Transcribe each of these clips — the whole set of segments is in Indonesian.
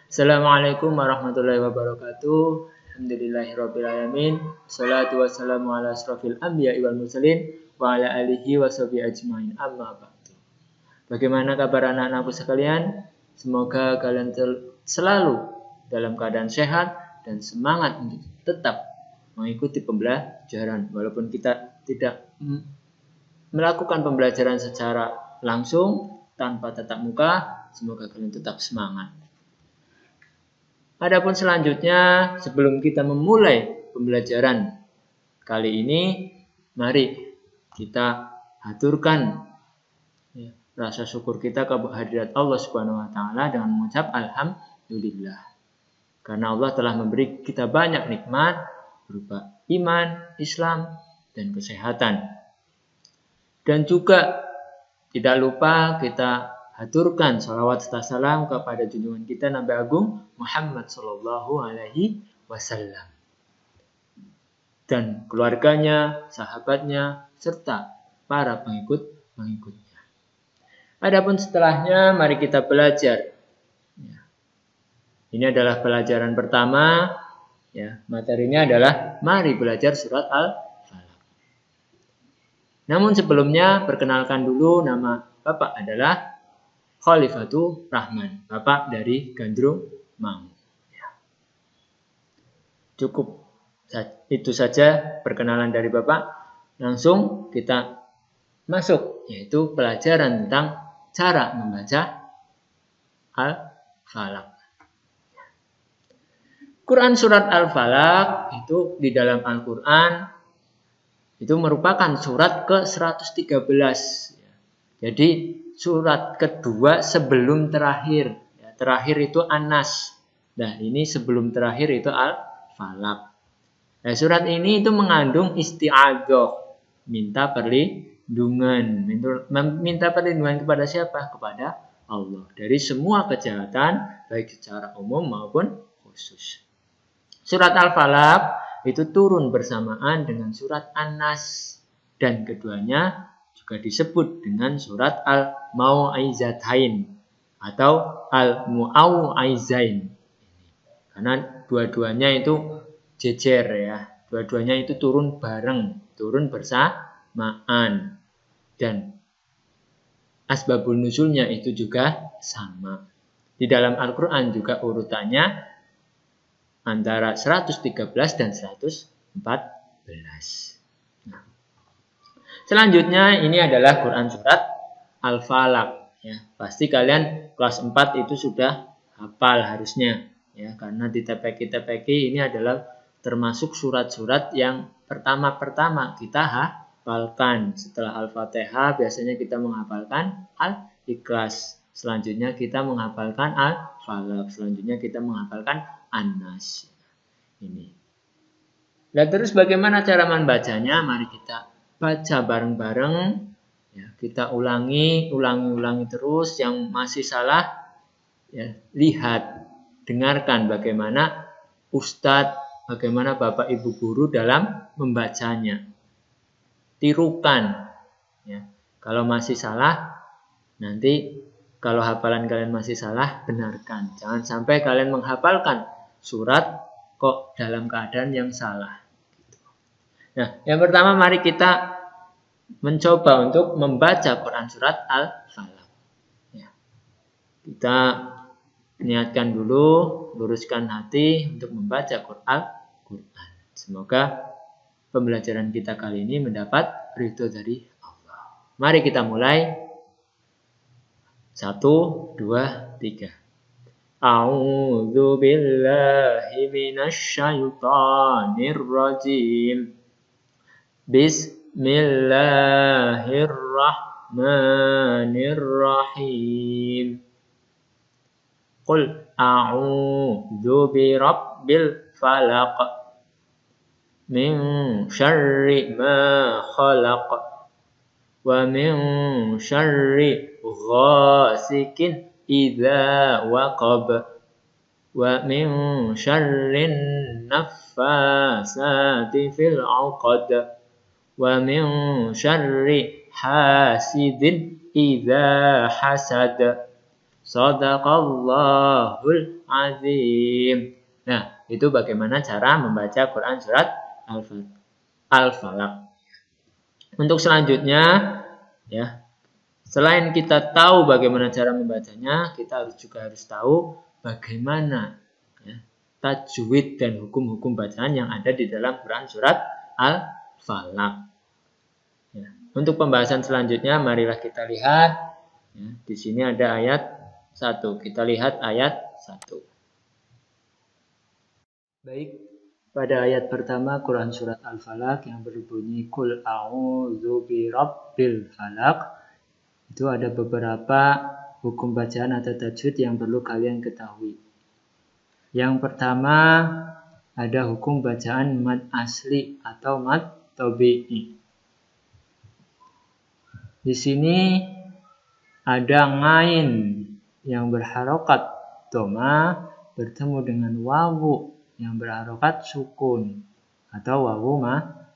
Assalamualaikum warahmatullahi wabarakatuh. Alhamdulillahirrabbilalamin. Salatu wassalamu ala asrafil anbiya'i wal mursalin wa ala alihi wa sahbihi ajmain. Amma ba'du. Bagaimana kabar anak-anakku sekalian? Semoga kalian selalu dalam keadaan sehat dan semangat untuk tetap mengikuti pembelajaran. Walaupun kita tidak melakukan pembelajaran secara langsung tanpa tatap muka, semoga kalian tetap semangat. Adapun selanjutnya, sebelum kita memulai pembelajaran kali ini, mari kita haturkan rasa syukur kita ke hadirat Allah Subhanahu wa taala dengan mengucap alhamdulillah. Karena Allah telah memberi kita banyak nikmat berupa iman, Islam, dan kesehatan. Dan juga tidak lupa kita haturkan salawat serta salam kepada junjungan kita Nabi Agung Muhammad Sallallahu Alaihi Wasallam dan keluarganya, sahabatnya, serta para pengikut-pengikutnya. Adapun setelahnya, mari kita belajar. Ini adalah pelajaran pertama. Materinya adalah mari belajar surat Al-Falaq. Namun sebelumnya, perkenalkan dulu nama Bapak adalah Khalifatul Rahman, Bapak dari Gandrung Mangu. Cukup itu saja perkenalan dari Bapak. Langsung kita masuk, yaitu pelajaran tentang cara membaca Al-Falaq. Quran surat Al-Falaq itu di dalam Al-Quran itu merupakan surat ke-113. Jadi surat kedua sebelum terakhir. Terakhir itu An-Nas. Nah, ini sebelum terakhir itu Al-Falaq. Nah, surat ini itu mengandung isti'adzah, minta perlindungan. Minta perlindungan kepada siapa? Kepada Allah. Dari semua kejahatan, baik secara umum maupun khusus. Surat Al-Falaq itu turun bersamaan dengan surat An-Nas. Dan keduanya juga disebut dengan surat Al-Mau'izatain atau Al-Mu'aw'izain. Karena dua-duanya itu jejer ya. Dua-duanya itu turun bareng, turun bersamaan. Dan asbabun nuzulnya itu juga sama. Di dalam Al-Quran juga urutannya antara 113 dan 114. Selanjutnya ini adalah Quran surat Al-Falaq. Pasti kalian kelas 4 itu sudah hafal harusnya. Karena di TPQ ini adalah termasuk surat-surat yang pertama-pertama kita hafalkan. Setelah Al-Fatihah biasanya kita menghafalkan Al-Ikhlas. Selanjutnya kita menghafalkan Al-Falaq. Selanjutnya kita menghafalkan An-Nas. Ini. Dan terus bagaimana cara membacanya? Mari kita baca bareng-bareng, kita ulangi terus. Yang masih salah, lihat, dengarkan bagaimana Ustadz, bagaimana Bapak Ibu Guru dalam membacanya. Tirukan. Kalau masih salah, nanti kalau hafalan kalian masih salah, benarkan. Jangan sampai kalian menghafalkan surat kok dalam keadaan yang salah. Nah, yang pertama mari kita mencoba untuk membaca Quran surat Al-Falaq. Kita niatkan dulu, luruskan hati untuk membaca Al-Quran. Semoga pembelajaran kita kali ini mendapat ridho dari Allah. Mari kita mulai. 1, 2, 3. A'udzu billahi minasy syaithanir rajim. Bismillahirrahmanirrahim. Qul a'udzu birabbil falaq min syarri ma khalaq wa min syarri ghasikin idza waqab wa min syarrin naffasati fil 'uqad wa min syarri hasidin idza hasad. Shadaqallahul azim. Nah, itu bagaimana cara membaca Quran surat Al-Falaq. Untuk selanjutnya, ya, selain kita tahu bagaimana cara membacanya, kita juga harus tahu bagaimana, ya, tajwid dan hukum-hukum bacaan yang ada di dalam Quran surat Al-Falaq. Ya. Untuk pembahasan selanjutnya, marilah kita lihat. Ya, di sini ada ayat 1. Kita lihat ayat 1. Baik, pada ayat pertama Quran surat Al-Falaq yang berbunyi Qul a'udzu birabbil falaq. Itu ada beberapa hukum bacaan atau tajwid yang perlu kalian ketahui. Yang pertama ada hukum bacaan mad asli atau mad tabi'i. Di sini ada ngain yang berharokat doma bertemu dengan wawu yang berharokat sukun atau wawu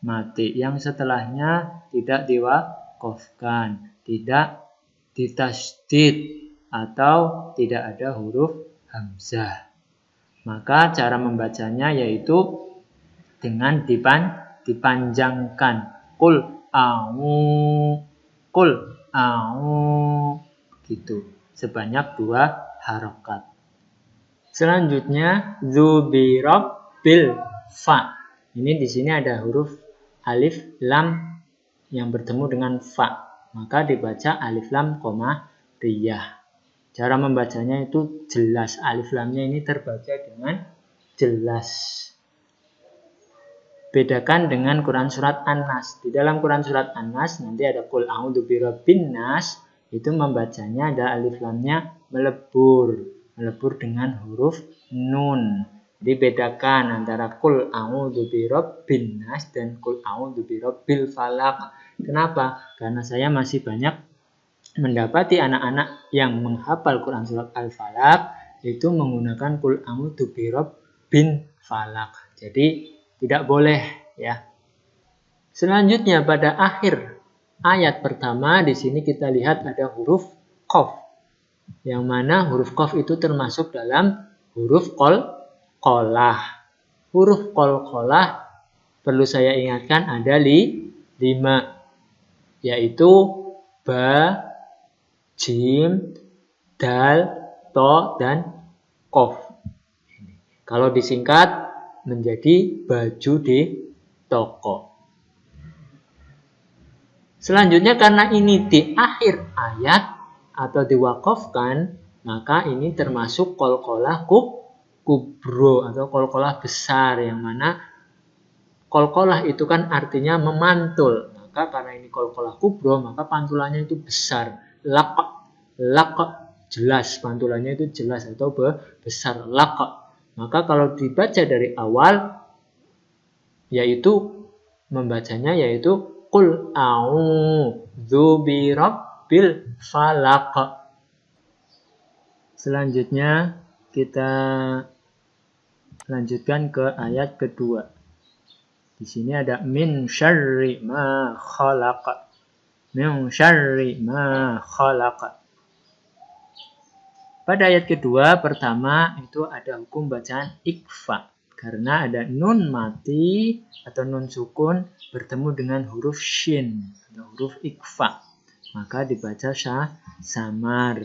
mati yang setelahnya tidak diwakofkan, tidak ditasydid atau tidak ada huruf hamzah. Maka cara membacanya yaitu dengan dipanjangkan. Qul a'u gitu. Sebanyak 2 harokat. Selanjutnya dzubirabbil fa. Ini di sini ada huruf alif lam yang bertemu dengan fa. Maka dibaca alif lam koma riyah. Cara membacanya itu jelas. Alif lamnya ini terbaca dengan jelas. Bedakan dengan Quran surat An-Nas. Di dalam Quran surat An-Nas nanti ada Qul a'udzu birabbin nas. Itu membacanya ada alif lamnya melebur dengan huruf nun. Jadi bedakan antara Qul a'udzu birabbin nas dan Qul a'udzu birabbil falaq. Kenapa? Karena saya masih banyak mendapati anak-anak yang menghafal Quran surat Al-Falaq itu menggunakan Qul a'udzu birabbin falaq. Jadi tidak boleh, ya. Selanjutnya pada akhir ayat pertama di sini kita lihat ada huruf qaf. Yang mana huruf qaf itu termasuk dalam huruf qalqalah. Huruf qalqalah perlu saya ingatkan ada 5, yaitu ba, jim, dal, to, dan qaf. Kalau disingkat menjadi baju di toko. Selanjutnya karena ini di akhir ayat atau diwakafkan, maka ini termasuk qalqalah kubro atau qalqalah besar, yang mana qalqalah itu kan artinya memantul. Maka karena ini qalqalah kubro, maka pantulannya itu besar. Laq jelas, pantulannya itu jelas atau besar. Laq. Maka kalau dibaca dari awal, yaitu membacanya yaitu Qul a'udzu birabbil falaq. Selanjutnya kita lanjutkan ke ayat kedua. Di sini ada min syarri ma khalaq. Min syarri ma khalaq. Pada ayat kedua, pertama itu ada hukum bacaan ikhfa. Karena ada nun mati atau nun sukun bertemu dengan huruf shin atau huruf ikhfa. Maka dibaca samar.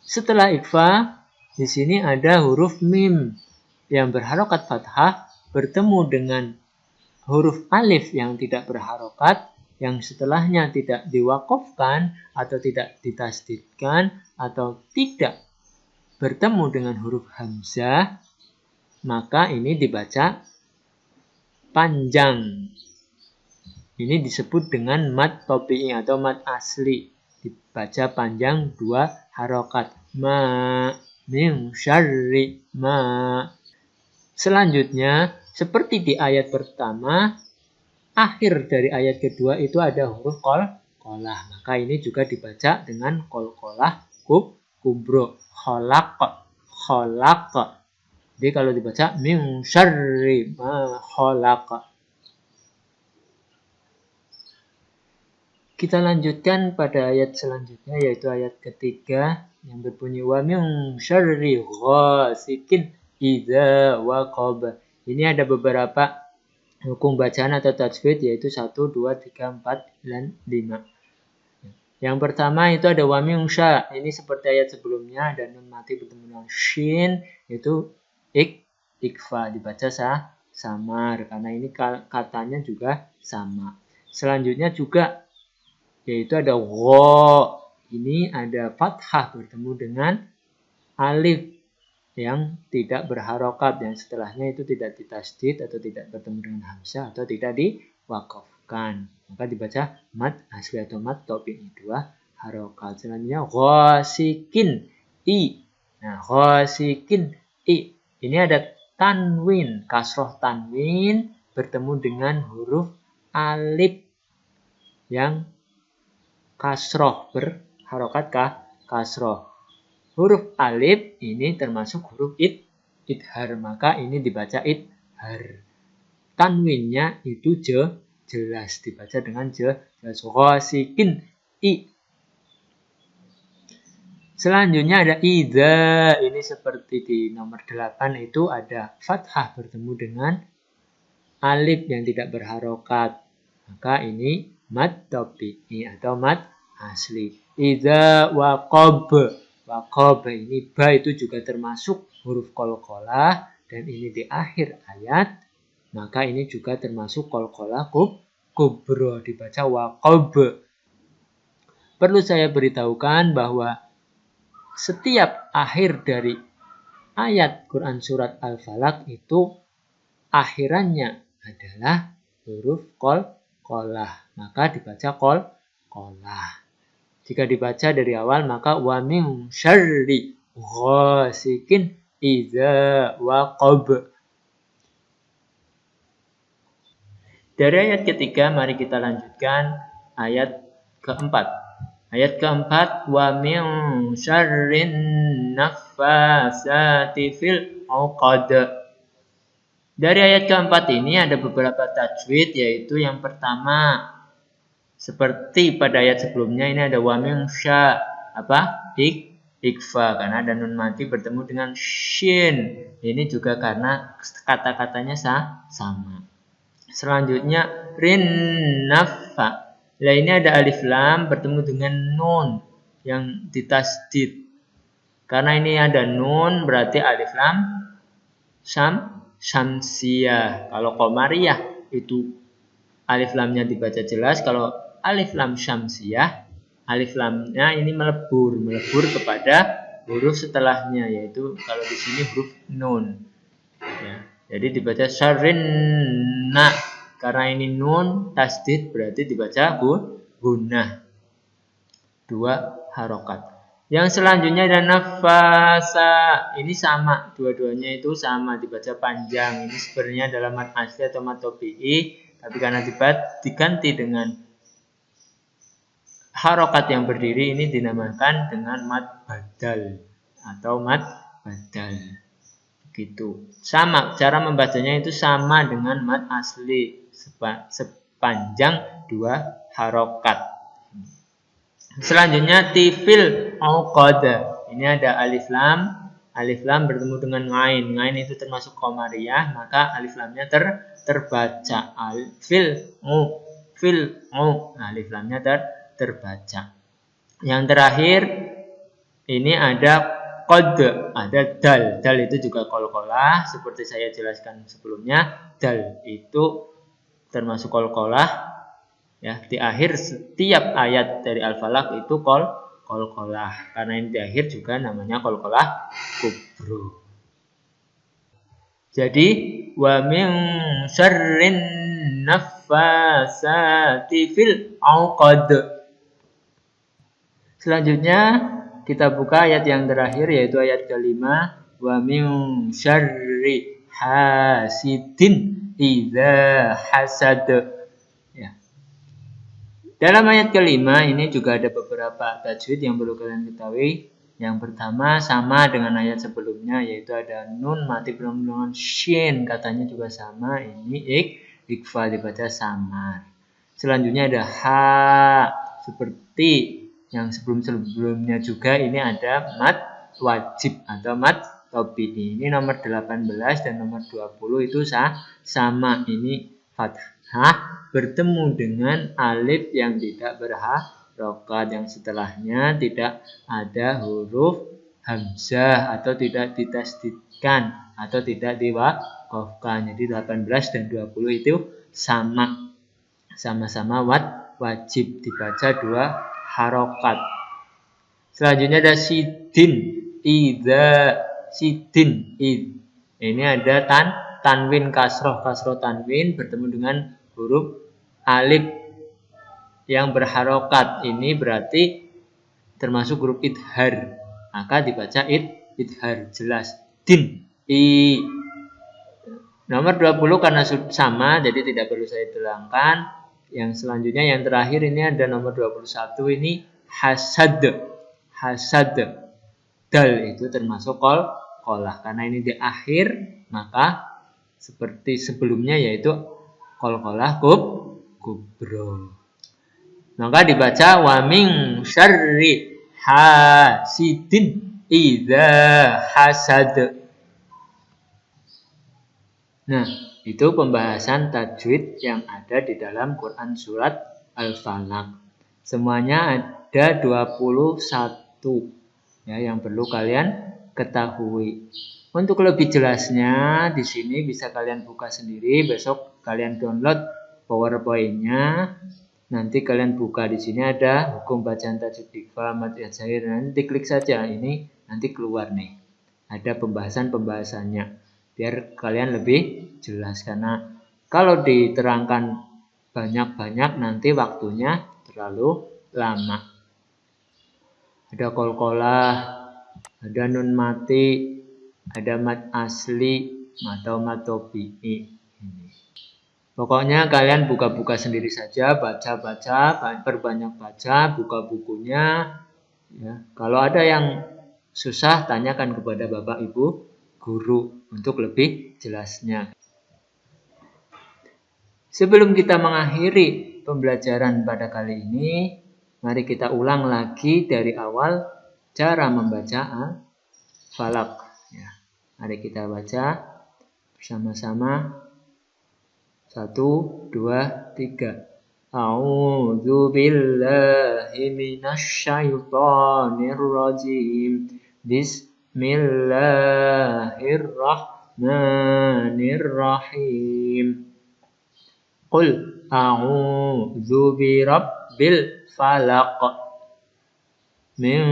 Setelah ikhfa, di sini ada huruf mim yang berharokat fathah bertemu dengan huruf alif yang tidak berharokat, yang setelahnya tidak diwakafkan atau tidak ditasdidkan atau tidak bertemu dengan huruf hamzah, maka ini dibaca panjang. Ini disebut dengan mad tabi'i atau mad asli. Dibaca panjang 2 harokat. Ma, min syarri, ma. Selanjutnya, seperti di ayat pertama, akhir dari ayat kedua itu ada huruf qalqalah. Maka ini juga dibaca dengan qalqalah kubro. Khalaq. Jadi kalau dibaca min syarri ma khalaq. Kita lanjutkan pada ayat selanjutnya, yaitu ayat ketiga yang berbunyi wa min syarri ghasikin idza waqab. Ini ada beberapa hukum bacaan atau tajwid, yaitu 1, 2, 3, 4, dan 5. Yang pertama itu ada wa min sya. Ini seperti ayat sebelumnya, ada nun mati bertemu dengan shin, itu ikfa, dibaca samar karena ini katanya juga sama. Selanjutnya juga yaitu ada gho. Ini ada fathah bertemu dengan alif yang tidak berharokat, yang setelahnya itu tidak ditasdid atau tidak bertemu dengan hamzah atau tidak diwakafkan. Maka dibaca mad asli atau mad topi, ini 2 harokat. Selanjutnya ghasikin i. Nah, ghasikin i. Ini ada tanwin, kasroh tanwin bertemu dengan huruf alif yang kasroh, berharokat kasroh. Huruf alif ini termasuk huruf idhar, maka ini dibaca idhar. Tanwinnya itu jelas, dibaca dengan jelas. Ghasikin i. Selanjutnya ada idza. Ini seperti di nomor 8 itu ada fathah bertemu dengan alif yang tidak berharokat. Maka ini mad tabi'i atau mad asli. Idza waqab. Waqab ini ba itu juga termasuk huruf qalqalah dan ini di akhir ayat. Maka ini juga termasuk qalqalah kubro, dibaca waqab. Perlu saya beritahukan bahwa setiap akhir dari ayat Quran surat Al-Falaq itu akhirannya adalah huruf qalqalah, maka dibaca qalqalah. Jika dibaca dari awal maka wa min syarri ghasikin idza waqab. Dari ayat ketiga mari kita lanjutkan ayat keempat. Ayat keempat wa min syarrin naffasati fil 'uqad. Dari ayat keempat ini ada beberapa tajwid, yaitu yang pertama seperti pada ayat sebelumnya ini ada wa min sya ikfa karena ada nun mati bertemu dengan shin. Ini juga karena kata-katanya sama. Selanjutnya rin nafa. Nah ini ada alif lam bertemu dengan nun yang ditasdid. Karena ini ada nun berarti alif lam syamsiyah. Kalau qamariyah itu alif lamnya dibaca jelas. Kalau alif lam syamsiyah, alif lamnya ini melebur kepada huruf setelahnya, yaitu kalau di sini huruf nun. Ya, jadi dibaca syarrinna. Karena ini nun tasdid berarti dibaca gunnah. 2 harokat. Yang selanjutnya ada nafasa. Ini sama, dua-duanya itu sama dibaca panjang. Ini sebenarnya adalah mad asli atau mad tabi'i, tapi karena diganti dengan harokat yang berdiri ini dinamakan dengan mad badal atau mad badal. Gitu. Sama, cara membacanya itu sama dengan mad asli, sepanjang 2 harokat. Selanjutnya tifil uqad. Ini ada alif lam bertemu dengan ngain. Ngain itu termasuk qamariyah, maka alif lamnya terbaca. Nah, alif lamnya terbaca. Yang terakhir ini ada qad, ada dal. Dal itu juga qalqalah seperti saya jelaskan sebelumnya. Dal itu termasuk qalqalah. Ya, di akhir setiap ayat dari Al-Falaq itu qalqalah. Karena ini di akhir juga namanya qalqalah kubro. Jadi wa min syarrin naffasati fil 'uqad. Selanjutnya kita buka ayat yang terakhir yaitu ayat kelima wa min syarri hasidin idza hasad. Ya. Dalam ayat kelima ini juga ada beberapa tajwid yang perlu kalian ketahui. Yang pertama sama dengan ayat sebelumnya yaitu ada nun mati bertemu dengan shin, katanya juga sama. Ini ikfa dibaca samar. Selanjutnya ada ha. seperti yang sebelum-sebelumnya juga ini ada mad wajib atau mad tabi'i. Ini nomor 18 dan nomor 20 itu sama. Ini fathah bertemu dengan alif yang tidak berharokat, yang setelahnya tidak ada huruf hamzah atau tidak ditasdidkan atau tidak diwakafkan. Jadi 18 dan 20 itu sama-sama wajib dibaca 2 harokat. Selanjutnya ada sidin, sidin, ini ada tanwin kasroh tanwin bertemu dengan huruf alif yang berharokat. Ini berarti termasuk huruf idhar, maka dibaca idhar, jelas. Din, nomor 20 karena sama jadi tidak perlu saya terangkan. Yang selanjutnya yang terakhir ini ada nomor 21, ini hasad. Dal itu termasuk qolah karena ini di akhir, maka seperti sebelumnya yaitu qalqalah kubro. Maka dibaca wa min syarri hasidin idza hasad. Nah, itu pembahasan tajwid yang ada di dalam Quran surat Al-Falaq. Semuanya ada 21 ya yang perlu kalian ketahui. Untuk lebih jelasnya di sini bisa kalian buka sendiri, besok kalian download PowerPoint-nya. Nanti kalian buka di sini ada hukum bacaan tajwid ikhfa mad zair, nanti klik saja ini nanti keluar nih. Ada pembahasannya. Biar kalian lebih jelas, karena kalau diterangkan banyak-banyak nanti waktunya terlalu lama. Ada qalqalah, ada nun mati, ada mad asli atau mad tabi'i. Pokoknya kalian buka-buka sendiri saja, baca-baca, perbanyak baca, buka bukunya. Ya. Kalau ada yang susah tanyakan kepada Bapak Ibu guru untuk lebih jelasnya. Sebelum kita mengakhiri pembelajaran pada kali ini, mari kita ulang lagi dari awal cara membaca Al-Falaq. Ya. Mari kita baca bersama-sama. 1, 2, 3. A'udzu billahi minasy syaithanir rajim. Bismillahirrahmanirrahim. Qul a'udzu birabbil falaq min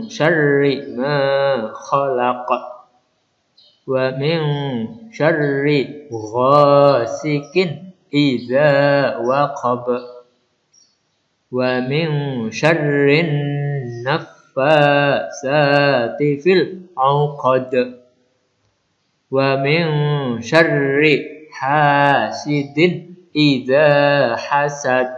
syarri ma khalaq wa min syarri ghasikin idza waqab wa min syarrin naffasati fil 'uqad wa min syarri hasidin idza hasad.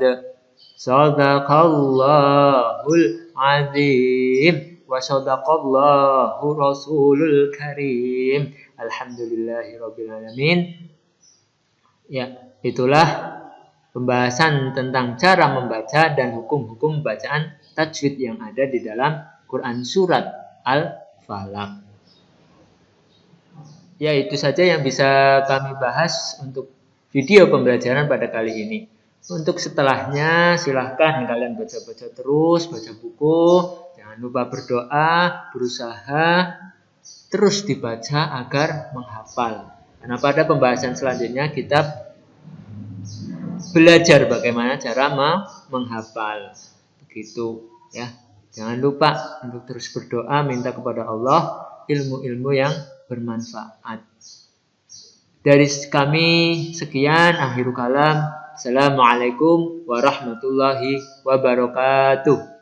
Shadaqallahul azim wa shadaqallahu rasulul karim. Alhamdulillahirabbil alamin. Ya, itulah pembahasan tentang cara membaca dan hukum-hukum bacaan tajwid yang ada di dalam Quran surat Al-Falaq. Ya, itu saja yang bisa kami bahas untuk video pembelajaran pada kali ini. Untuk setelahnya silahkan kalian baca-baca terus, baca buku. Jangan lupa berdoa, berusaha terus dibaca agar menghafal. Karena pada pembahasan selanjutnya kita belajar bagaimana cara menghafal. Begitu ya. Jangan lupa untuk terus berdoa, minta kepada Allah ilmu-ilmu yang bermanfaat. Dari kami sekian, akhirul kalam. Assalamualaikum warahmatullahi wabarakatuh.